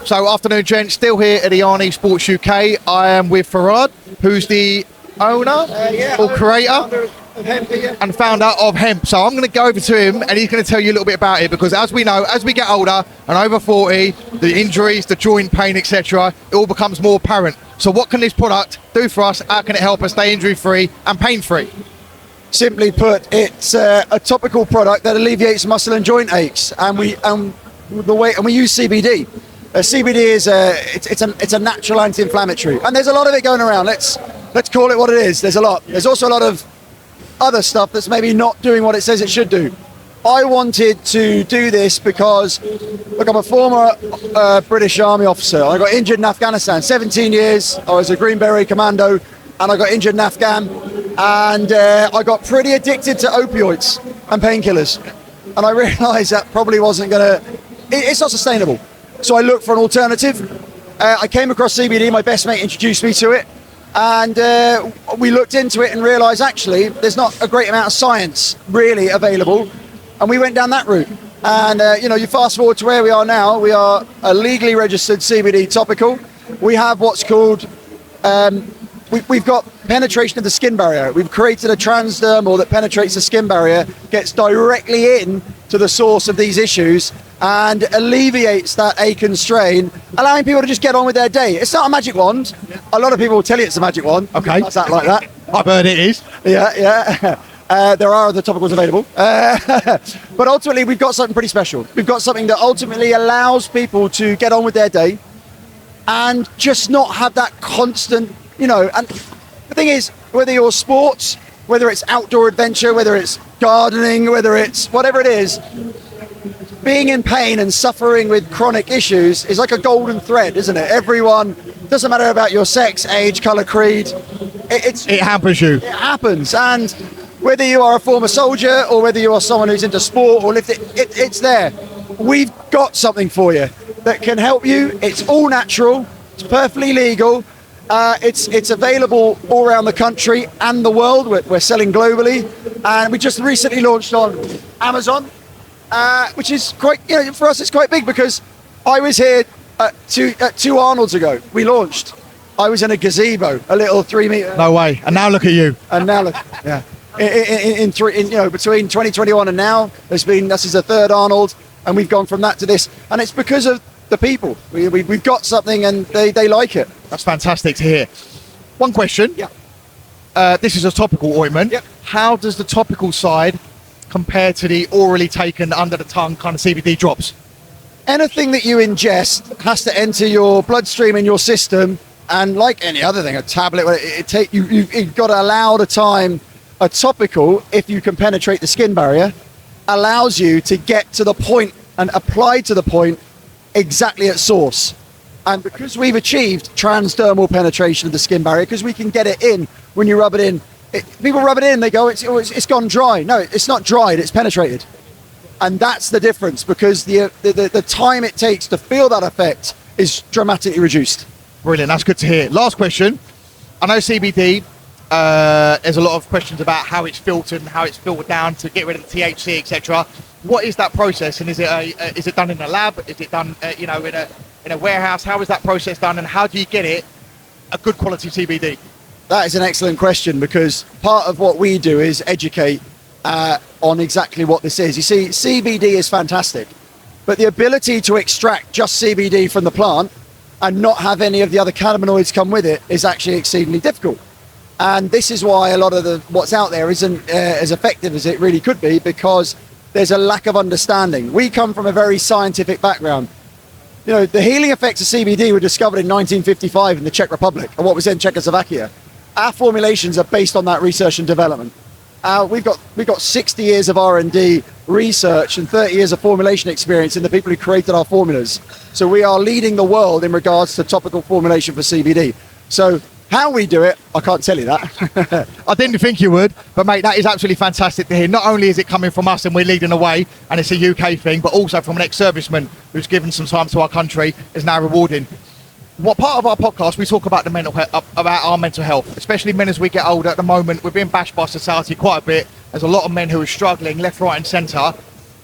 So, afternoon, gents. Still here at the Arnie Sports UK. I am with Farard, who's the owner or creator of Hempe, and founder of Hemp. So I'm going to go over to him and he's going to tell you a little bit about it, because as we know, as we get older and over 40, the injuries, the joint pain, etc., it all becomes more apparent. So what can this product do for us? How can it help us stay injury-free and pain-free? Simply put, it's a topical product that alleviates muscle and joint aches, and we use CBD. CBD is it's a natural anti-inflammatory, and there's a lot of it going around. Let's call it what it is. There's a lot. There's also a lot of other stuff that's maybe not doing what it says it should do. I wanted to do this because, look, I'm a former British Army officer. I got injured in Afghanistan, 17 years. I was a Green Beret commando, and I got injured in Afghan, and I got pretty addicted to opioids and painkillers, and I realised that probably wasn't it's not sustainable. So I looked for an alternative. I came across CBD. My best mate introduced me to it. And we looked into it and realised actually there's not a great amount of science really available, and we went down that route. And you fast forward to where we are now. We are a legally registered CBD topical. We have what's called we've got penetration of the skin barrier. We've created a transdermal that penetrates the skin barrier, gets directly in to the source of these issues, and alleviates that ache and strain, allowing people to just get on with their day. It's not a magic wand. A lot of people will tell you it's a magic wand. Okay. It's not like that. I've heard it is. Yeah. There are other topicals available. But ultimately, we've got something pretty special. We've got something that ultimately allows people to get on with their day and just not have that constant, and the thing is, whether you're sports, whether it's outdoor adventure, whether it's gardening, whether it's whatever it is, being in pain and suffering with chronic issues is like a golden thread, isn't it? Everyone, doesn't matter about your sex, age, colour, creed. It hampers you. It happens. And whether you are a former soldier or whether you are someone who's into sport or lifting, it's there. We've got something for you that can help you. It's all natural. It's perfectly legal. It's available all around the country and the world. We're selling globally. And we just recently launched on Amazon. Which is quite, for us it's quite big, because I was here two Arnolds ago. We launched. I was in a gazebo, a little 3 meter. No way. And now look at you. And now look, yeah. Between 2021 and now, this is the third Arnold, and we've gone from that to this, and it's because of the people. We've got something, and they like it. That's fantastic to hear. One question. Yeah. This is a topical ointment. Yep. How does the topical side compared to the orally taken under the tongue kind of CBD drops? Anything that you ingest has to enter your bloodstream and your system, and like any other thing, a tablet, you've got to allow the time. A topical, if you can penetrate the skin barrier, allows you to get to the point and apply to the point exactly at source. And because we've achieved transdermal penetration of the skin barrier, because we can get it in when you rub it in, people rub it in, they go, it's gone dry. No, it's not dried, it's penetrated. And that's the difference, because the time it takes to feel that effect is dramatically reduced. Brilliant, that's good to hear. Last question. I know CBD, there's a lot of questions about how it's filtered and how it's filtered down to get rid of the THC, etc. What is that process? And is it done in a lab? Is it done in a warehouse? How is that process done, and how do you get it a good quality CBD? That is an excellent question, because part of what we do is educate on exactly what this is. You see, CBD is fantastic, but the ability to extract just CBD from the plant and not have any of the other cannabinoids come with it is actually exceedingly difficult. And this is why a lot of what's out there isn't as effective as it really could be, because there's a lack of understanding. We come from a very scientific background. The healing effects of CBD were discovered in 1955 in the Czech Republic, or what was then Czechoslovakia. Our formulations are based on that research and development. We've got 60 years of R&D research and 30 years of formulation experience in the people who created our formulas. So we are leading the world in regards to topical formulation for CBD. So how we do it, I can't tell you that. I didn't think you would, but mate, that is absolutely fantastic to hear. Not only is it coming from us and we're leading the way, and it's a UK thing, but also from an ex-serviceman who's given some time to our country, is now rewarding. What part of our podcast, we talk about the about our mental health, especially men as we get older. At the moment, we're being bashed by society quite a bit. There's a lot of men who are struggling left, right and centre.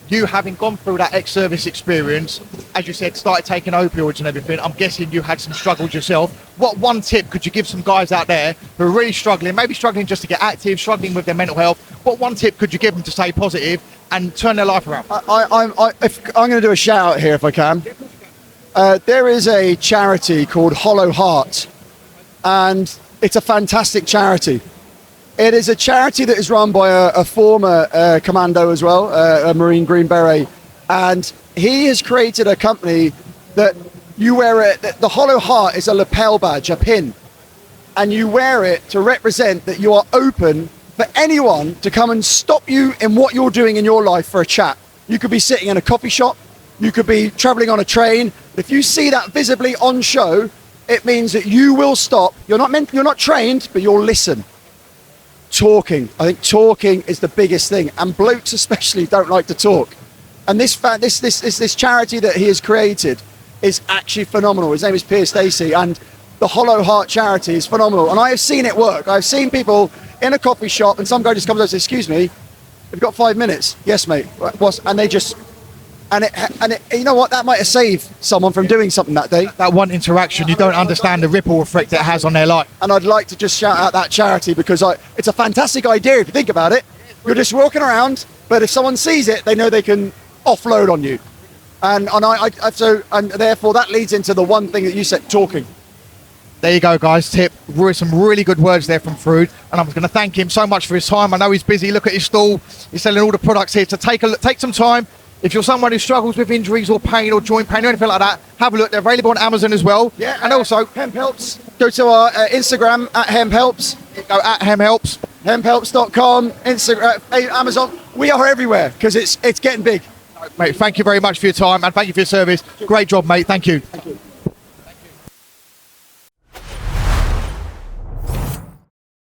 You, having gone through that ex-service experience, as you said, started taking opioids and everything, I'm guessing you had some struggles yourself. What one tip could you give some guys out there who are really struggling, maybe struggling just to get active, struggling with their mental health? What one tip could you give them to stay positive and turn their life around? I'm going to do a shout out here if I can. There is a charity called Hollow Heart, and it's a fantastic charity. It is a charity that is run by a former commando as well, a Marine Green Beret, and he has created a company that you wear it. The Hollow Heart is a lapel badge, a pin, and you wear it to represent that you are open for anyone to come and stop you in what you're doing in your life for a chat. You could be sitting in a coffee shop, you could be traveling on a train. If you see that visibly on show, it means that you will stop. You're not trained, but you'll listen. Talking. I think talking is the biggest thing, and blokes especially don't like to talk. And this charity that he has created is actually phenomenal. His name is Piers Stacey, and the Hollow Heart charity is phenomenal. And I have seen it work. I've seen people in a coffee shop, and some guy just comes over and says, "Excuse me, have you got 5 minutes?" "Yes, mate." And they just, and it, you know what? That might have saved someone from doing something that day. That one interaction, you don't understand the ripple effect it has on their life. And I'd like to just shout out that charity because it's a fantastic idea if you think about it. You're just walking around, but if someone sees it, they know they can offload on you. And therefore that leads into the one thing that you said, talking. There you go, guys. Tip. Some really good words there from Farard, and I'm going to thank him so much for his time. I know he's busy. Look at his stall. He's selling all the products here. So take some time. If you're someone who struggles with injuries or pain or joint pain or anything like that, have a look. They're available on Amazon as well. Yeah. And also Hemp Helps. Go to our Instagram at Hemp Helps. Go at Hemp Helps. Hemphelps.com, Instagram, Amazon. We are everywhere because it's getting big. Mate, thank you very much for your time and thank you for your service. Great job, mate. Thank you.